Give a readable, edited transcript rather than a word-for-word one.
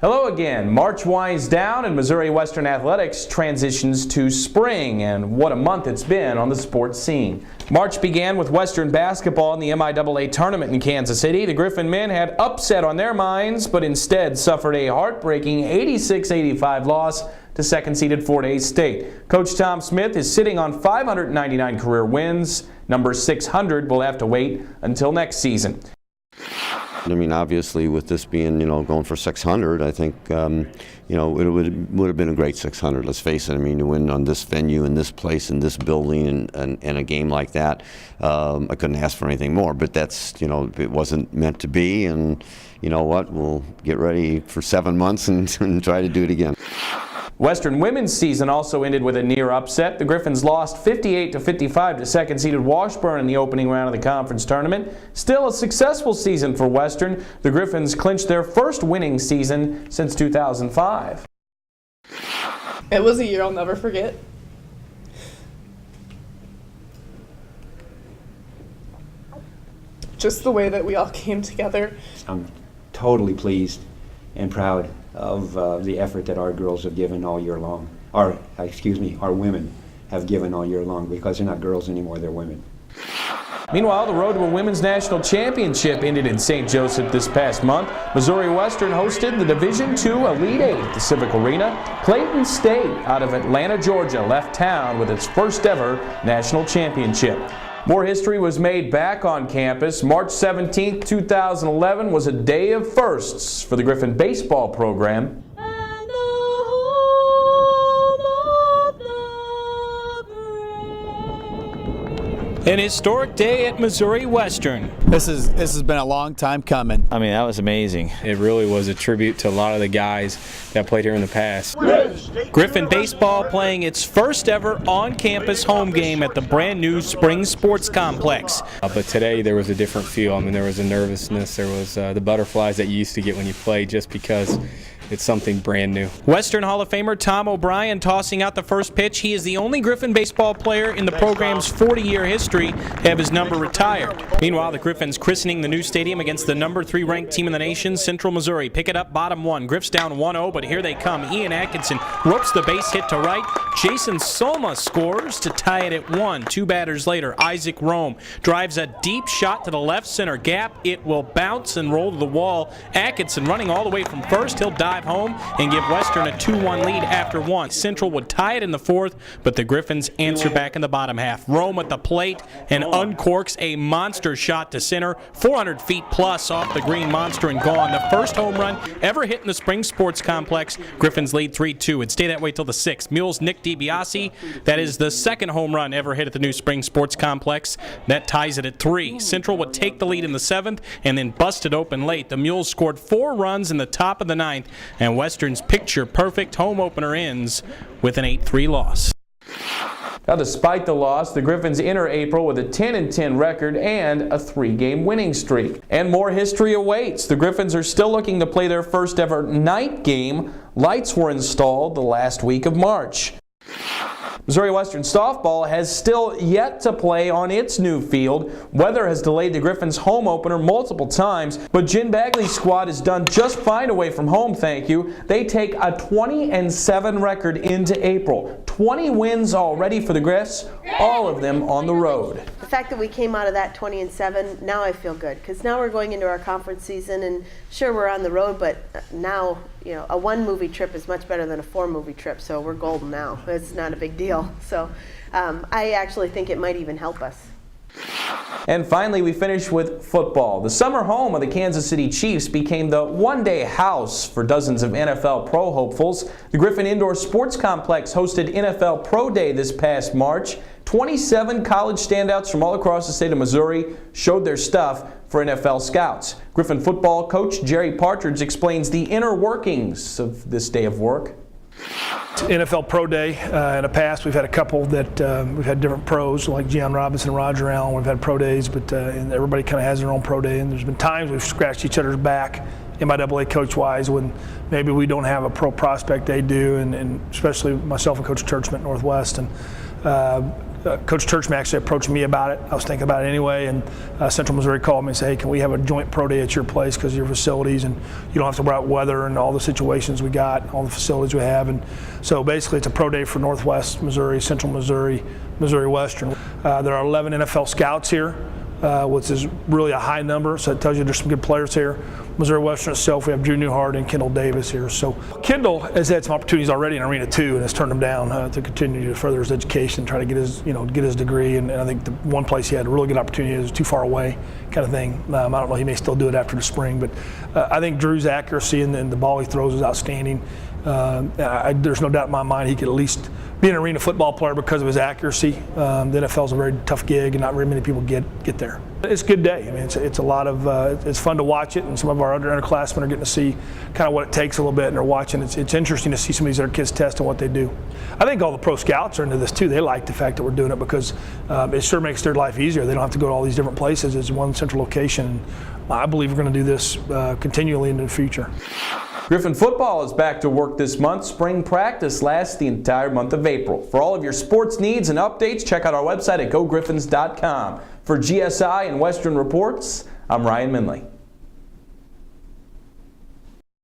Hello again. March winds down and Missouri Western Athletics transitions to spring, and what a month it's been on the sports scene. March began with Western basketball in the MIAA tournament in Kansas City. The Griffin men had upset on their minds, but instead suffered a heartbreaking 86-85 loss to second-seeded Fort Hays State. Coach Tom Smith is sitting on 599 career wins. Number 600 will have to wait until next season. I mean, obviously, with this being, going for 600, I think, it would have been a great 600. Let's face it. I mean, to win on this venue, in this place, in this building, and a game like that, I couldn't ask for anything more. But that's, it wasn't meant to be. And you know what? We'll get ready for 7 months and try to do it again. Western women's season also ended with a near upset. The Griffins lost 58-55 to second-seeded Washburn in the opening round of the conference tournament. Still a successful season for Western. The Griffins clinched their first winning season since 2005. It was a year I'll never forget. Just the way that we all came together. I'm totally pleased and proud of the effort that our girls have given all year long. Our women have given all year long, because they're not girls anymore, they're women. Meanwhile, the road to a women's national championship ended in St. Joseph this past month. Missouri Western hosted the Division II Elite Eight at the Civic Arena. Clayton State out of Atlanta, Georgia left town with its first ever national championship. More history was made back on campus. March 17, 2011 was a day of firsts for the Griffin baseball program. An historic day at Missouri Western. This has been a long time coming. I mean, that was amazing. It really was a tribute to a lot of the guys that played here in the past. Griffin baseball playing its first ever on-campus home game at the brand new Spring Sports Complex. But today there was a different feel. I mean, there was a nervousness. There was the butterflies that you used to get when you play, just because it's something brand new. Western Hall of Famer Tom O'Brien tossing out the first pitch. He is the only Griffin baseball player in the program's 40-year history to have his number retired. Meanwhile, the Griffins christening the new stadium against the number 3 ranked team in the nation, Central Missouri. Pick it up, bottom 1. Griffs down 1-0, but here they come. Ian Atkinson ropes the base hit to right. Jason Soma scores to tie it at 1. 2 batters later, Isaac Rome drives a deep shot to the left center gap. It will bounce and roll to the wall. Atkinson running all the way from first. He'll dive home and give Western a 2-1 lead after 1. Central would tie it in the 4th, but the Griffins answer back in the bottom half. Rome at the plate and uncorks a monster shot to center, 400 feet plus off the green monster and gone. The first home run ever hit in the Spring Sports Complex. Griffins lead 3-2. It'd stay that way till the 6th. Mules Nick DiBiase, that is the second home run ever hit at the new Spring Sports Complex. That ties it at 3. Central would take the lead in the 7th and then bust it open late. The Mules scored 4 runs in the top of the 9th, and Western's picture-perfect home opener ends with an 8-3 loss. Now, despite the loss, the Griffins enter April with a 10-10 record and a 3-game winning streak. And more history awaits. The Griffins are still looking to play their first ever night game. Lights were installed the last week of March. Missouri Western softball has still yet to play on its new field. Weather has delayed the Griffins' home opener multiple times, but Jen Bagley's squad has done just fine away from home, thank you. They take a 20-7 record into April. 20 wins already for the Griffs, all of them on the road. The fact that we came out of that 20-7, now I feel good, because now we're going into our conference season, and sure, we're on the road, but now, a 1-movie trip is much better than a 4-movie trip, so we're golden now. It's not a big deal. So I actually think it might even help us. And finally, we finish with football. The summer home of the Kansas City Chiefs became the one-day house for dozens of NFL pro hopefuls. The Griffin Indoor Sports Complex hosted NFL Pro Day this past March. 27 college standouts from all across the state of Missouri showed their stuff for NFL scouts. Griffin football coach Jerry Partridge explains the inner workings of this day of work. NFL Pro Day. In the past, we've had a couple that we've had different pros, like Gian Robinson and Roger Allen. We've had pro days, but and everybody kind of has their own pro day. And there's been times we've scratched each other's back, MIAA coach-wise, when maybe we don't have a pro prospect they do, and especially myself and Coach Churchman at Northwest. And Coach Churchman actually approached me about it. I was thinking about it anyway, and Central Missouri called me and said, hey, can we have a joint pro day at your place because of your facilities, and you don't have to worry about weather and all the situations we got, all the facilities we have. And so basically it's a pro day for Northwest Missouri, Central Missouri, Missouri Western. There are 11 NFL scouts here, which is really a high number, so it tells you there's some good players here. Missouri Western itself, we have Drew Newhart and Kendall Davis here. So Kendall has had some opportunities already in Arena 2 and has turned them down to continue to further his education, try to get his, get his degree. And I think the one place he had a really good opportunity is too far away, kind of thing. I don't know, he may still do it after the spring, but I think Drew's accuracy and the ball he throws is outstanding. There's no doubt in my mind he could at least be an arena football player because of his accuracy. The NFL is a very tough gig, and not very many people get there. It's a good day. I mean, it's a lot of it's fun to watch it, and some of our underclassmen are getting to see kind of what it takes a little bit, and they're watching. It's interesting to see some of these other kids test and what they do. I think all the pro scouts are into this too. They like the fact that we're doing it because it sure makes their life easier. They don't have to go to all these different places. It's one central location. I believe we're going to do this continually into the future. Griffin football is back to work this month. Spring practice lasts the entire month of April. For all of your sports needs and updates, check out our website at gogriffins.com. For GSI and Western Reports, I'm Ryan Minley.